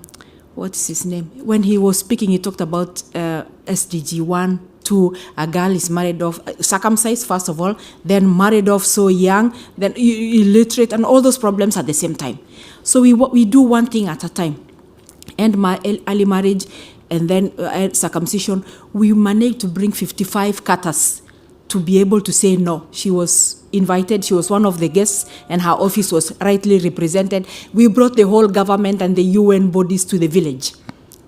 S5: what's his name? When he was speaking, he talked about SDG 1, 2, a girl is married off, circumcised first of all, then married off so young, then illiterate, and all those problems at the same time. So we do one thing at a time. End early marriage, and then circumcision. We managed to bring 55 katas to be able to say no. She was invited, she was one of the guests, and her office was rightly represented. We brought the whole government and the UN bodies to the village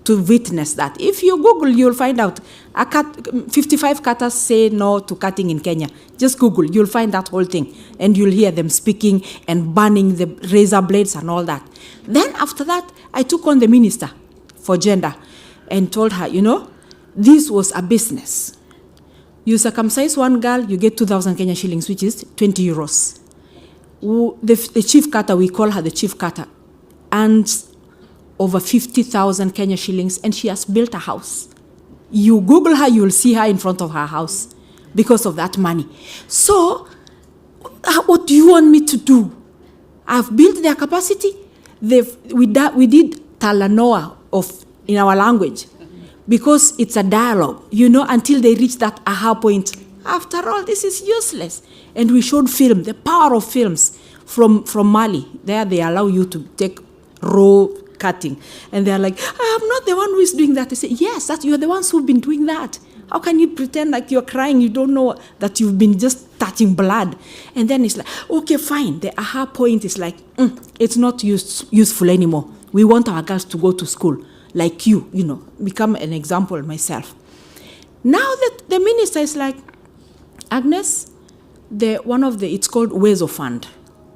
S5: to witness that. If you Google, you'll find out 55 katas say no to cutting in Kenya. Just Google, you'll find that whole thing, and you'll hear them speaking and burning the razor blades and all that. Then after that, I took on the minister for gender and told her, you know, this was a business. You circumcise one girl, you get 2,000 Kenya shillings, which is 20 euros. The chief cutter, we call her the chief cutter, earns over 50,000 Kenya shillings, and she has built a house. You Google her, you'll see her in front of her house because of that money. So, what do you want me to do? I've built their capacity. We did Talanoa in our language, because it's a dialogue, you know, until they reach that aha point. After all, this is useless. And we showed film, the power of films from Mali. There they allow you to take raw cutting. And they're like, I'm not the one who is doing that. They say, yes, you're the ones who've been doing that. How can you pretend like you're crying? You don't know that you've been just touching blood. And then it's like, okay, fine. The aha point is like, it's not useful anymore. We want our girls to go to school. Like you know, become an example myself. Now that the minister is like, Agnes, it's called WEZO Fund,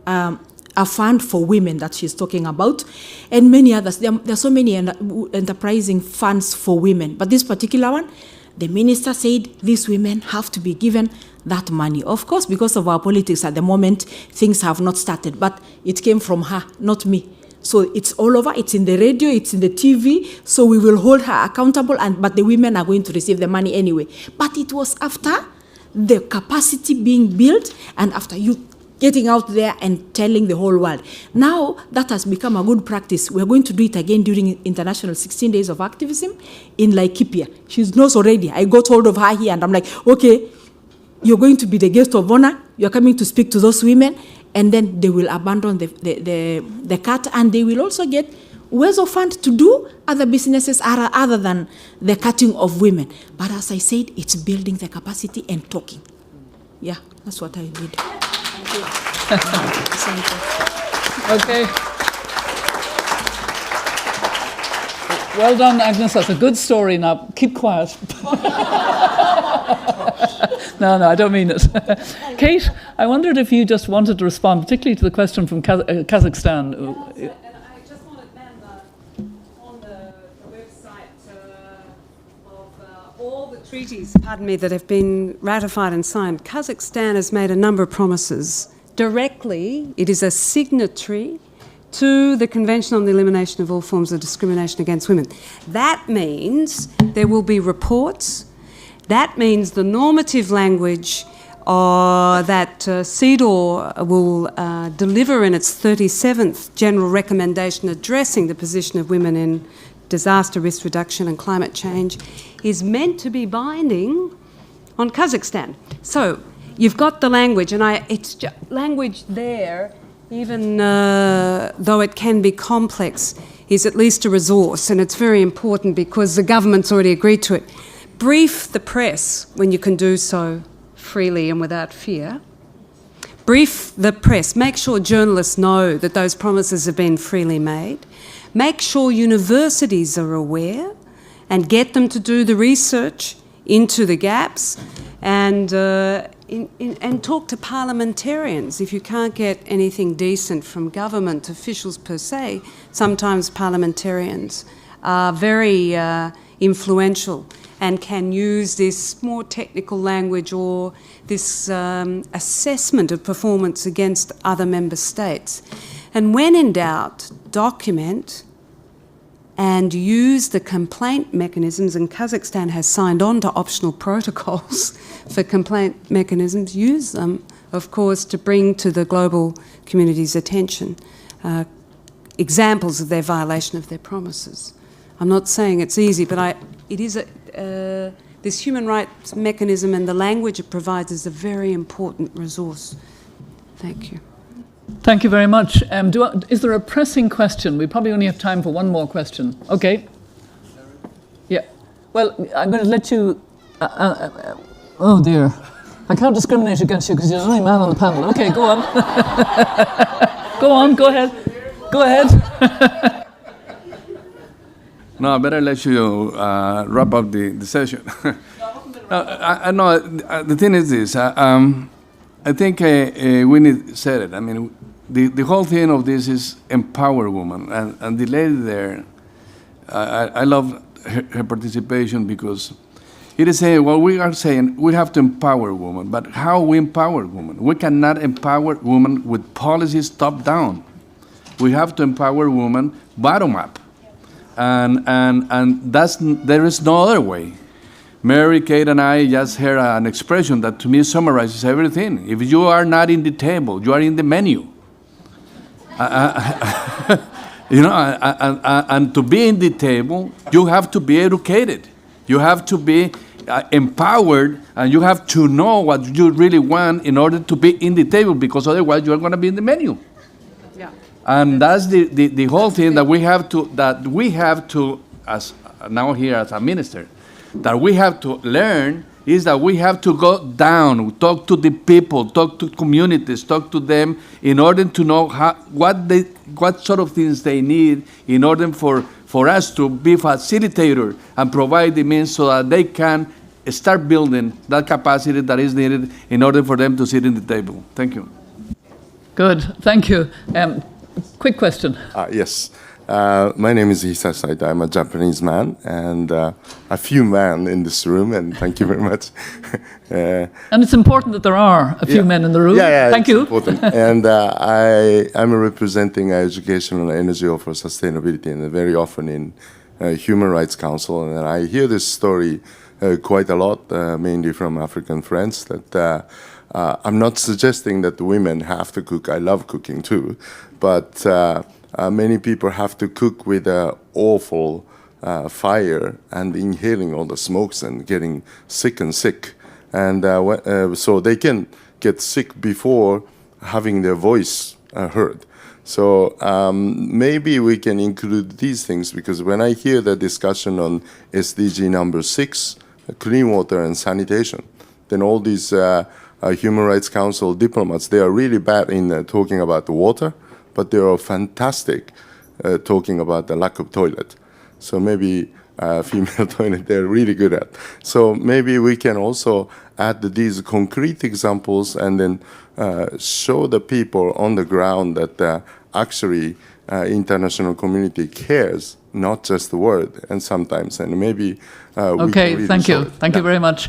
S5: a fund for women that she's talking about, and many others. There are so many enterprising funds for women, but this particular one, the minister said these women have to be given that money. Of course, because of our politics at the moment, things have not started, but it came from her, not me. So it's all over, it's in the radio, it's in the TV, so we will hold her accountable, but the women are going to receive the money anyway. But it was after the capacity being built and after you getting out there and telling the whole world. Now that has become a good practice. We're going to do it again during International 16 Days of Activism in Laikipia. She knows already. I got hold of her here and I'm like, okay, you're going to be the guest of honor. You're coming to speak to those women, and then they will abandon the cut, and they will also get ways of fund to do other businesses other than the cutting of women. But as I said, it's building the capacity and talking. Yeah, that's what I did.
S2: Okay. Well done, Agnes. That's a good story. Now, keep quiet. No, I don't mean it. Kate, I wondered if you just wanted to respond, particularly to the question from Kazakhstan.
S6: And I just want to add on the website of all the treaties, that have been ratified and signed, Kazakhstan has made a number of promises. Directly, it is a signatory to the Convention on the Elimination of All Forms of Discrimination Against Women. That means there will be reports. That means the normative language that CEDAW will deliver in its 37th General Recommendation addressing the position of women in disaster risk reduction and climate change is meant to be binding on Kazakhstan. So you've got the language, and it's language there, even though it can be complex, is at least a resource, and it's very important because the government's already agreed to it. Brief the press when you can do so freely and without fear. Brief the press. Make sure journalists know that those promises have been freely made. Make sure universities are aware and get them to do the research into the gaps, and talk to parliamentarians. If you can't get anything decent from government officials per se, sometimes parliamentarians are very influential and can use this more technical language or this assessment of performance against other member states. And when in doubt, document and use the complaint mechanisms, and Kazakhstan has signed on to optional protocols for complaint mechanisms. Use them, of course, to bring to the global community's attention examples of their violation of their promises. I'm not saying it's easy, but it is this human rights mechanism and the language it provides is a very important resource. Thank you.
S2: Thank you very much. Is there a pressing question? We probably only have time for one more question. Okay. Yeah. Well, I'm going to let you... oh, dear. I can't discriminate against you because you're the only man on the panel. Okay, go on. Go on, go ahead. Go ahead.
S1: No, I better let you wrap up the session. No, the thing is this. I think Winnie said it. I mean, the whole thing of this is empower women. And the lady there, I love her participation because it is saying, well, we are saying we have to empower women. But how we empower women? We cannot empower women with policies top down. We have to empower women bottom up. And there is no other way. Mary, Kate, and I just heard an expression that to me summarizes everything. If you are not in the table, you are in the menu. And to be in the table, you have to be educated. You have to be empowered, and you have to know what you really want in order to be in the table, because otherwise you are going to be in the menu. And that's the whole thing that we have to, as now here as a minister, that we have to learn is that we have to go down, talk to the people, talk to communities, talk to them in order to know what sort of things they need in order for us to be facilitator and provide the means so that they can start building that capacity that is needed in order for them to sit in the table. Thank you.
S2: Good, thank you. Quick question.
S11: Yes. My name is Hisa Saito. I'm a Japanese man, and a few men in this room, and thank you very much.
S2: And it's important that there are a few men in the room. Thank you.
S11: Important. And I'm representing Educational Energy for Sustainability, and very often in Human Rights Council, and I hear this story quite a lot, mainly from African friends, that I'm not suggesting that the women have to cook. I love cooking too, but many people have to cook with an awful fire and inhaling all the smokes and getting sick. And so they can get sick before having their voice heard. So maybe we can include these things, because when I hear the discussion on SDG number 6, clean water and sanitation, then all these Human Rights Council diplomats, they are really bad in talking about the water, but they are fantastic talking about the lack of toilet. So maybe female toilet, they're really good at. So maybe we can also add these concrete examples and then show the people on the ground that actually international community cares, not just the word, and sometimes, and maybe
S2: okay,
S11: really
S2: thank you. Thank you very much.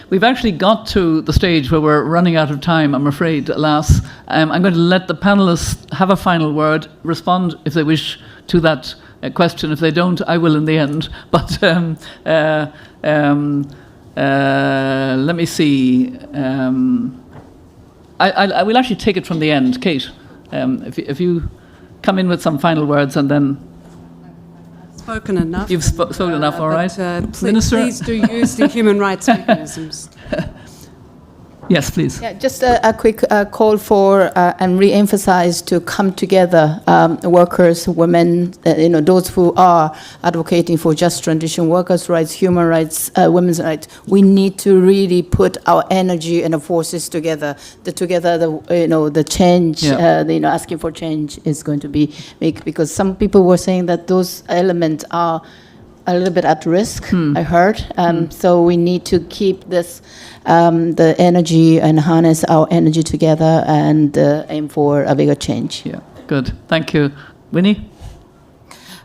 S2: We've actually got to the stage where we're running out of time, I'm afraid, alas. I'm going to let the panelists have a final word, respond if they wish to that question. If they don't, I will in the end. But let me see. I will actually take it from the end. Kate, if you come in with some final words, and then...
S6: Spoken enough.
S2: You've spoken enough, all right.
S6: Minister? Please do use the human rights mechanisms.
S2: Yes, please.
S3: Yeah, just a quick call for and re-emphasize to come together, workers, women, those who are advocating for just transition, workers' rights, human rights, women's rights. We need to really put our energy and the forces together. The change, asking for change is going to be big, because some people were saying that those elements are a little bit at risk, I heard. So we need to keep this, the energy, and harness our energy together and aim for a bigger change.
S2: Yeah, good. Thank you. Winnie?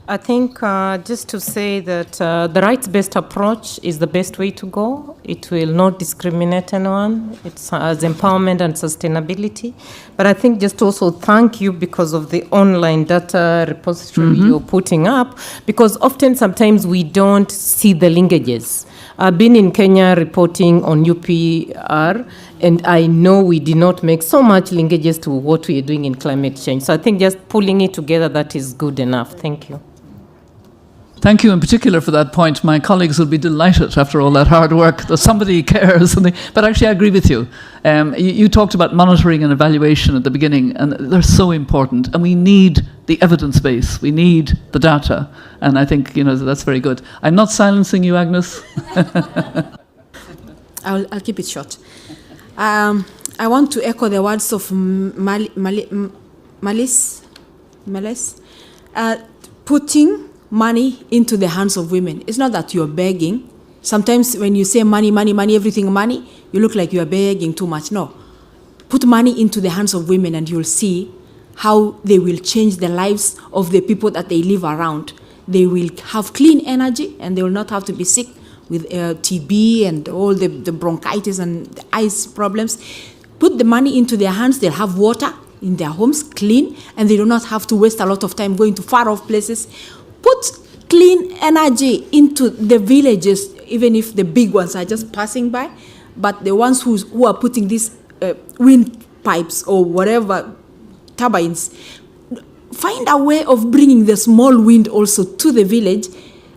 S4: I think just to say that the rights-based approach is the best way to go. It will not discriminate anyone. It has empowerment and sustainability. But I think just also thank you because of the online data repository you're putting up, because often sometimes we don't see the linkages. I've been in Kenya reporting on UPR, and I know we did not make so much linkages to what we are doing in climate change. So I think just pulling it together, that is good enough. Thank you.
S2: Thank you in particular for that point. My colleagues will be delighted after all that hard work that somebody cares. But actually, I agree with you. You talked about monitoring and evaluation at the beginning, and they're so important. And we need the evidence base. We need the data. And I think, that's very good. I'm not silencing you, Agnes.
S5: I'll keep it short. I want to echo the words of Malice, putting money into the hands of women. It's not that you're begging. Sometimes when you say money, everything money, you look like you're begging too much. No. Put money into the hands of women, and you'll see how they will change the lives of the people that they live around. They will have clean energy, and they will not have to be sick with TB and all the bronchitis and the eyes problems. Put the money into their hands, they'll have water in their homes, clean, and they do not have to waste a lot of time going to far-off places. Put clean energy into the villages, even if the big ones are just passing by, but the ones who are putting these wind pipes or whatever, turbines, find a way of bringing the small wind also to the village,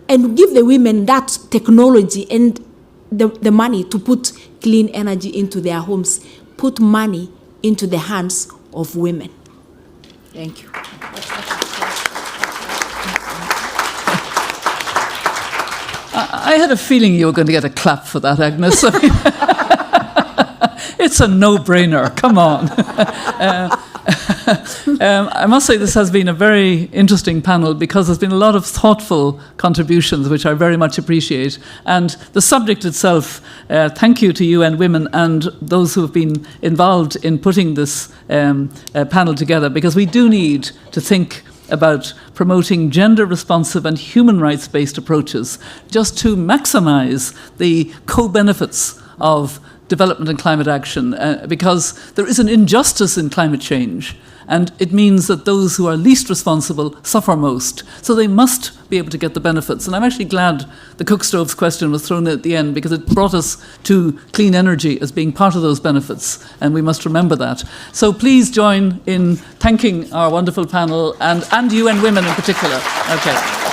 S5: and give the women that technology and the money to put clean energy into their homes. Put money into the hands of women. Thank you.
S2: I had a feeling you were going to get a clap for that, Agnes. It's a no-brainer. Come on. I must say this has been a very interesting panel, because there's been a lot of thoughtful contributions, which I very much appreciate. And the subject itself, thank you to UN Women and those who have been involved in putting this panel together, because we do need to think about promoting gender-responsive and human rights-based approaches just to maximize the co-benefits of development and climate action, because there is an injustice in climate change, and it means that those who are least responsible suffer most. So they must be able to get the benefits. And I'm actually glad the cook stoves question was thrown at the end, because it brought us to clean energy as being part of those benefits, and we must remember that. So please join in thanking our wonderful panel, and UN Women in particular. Okay.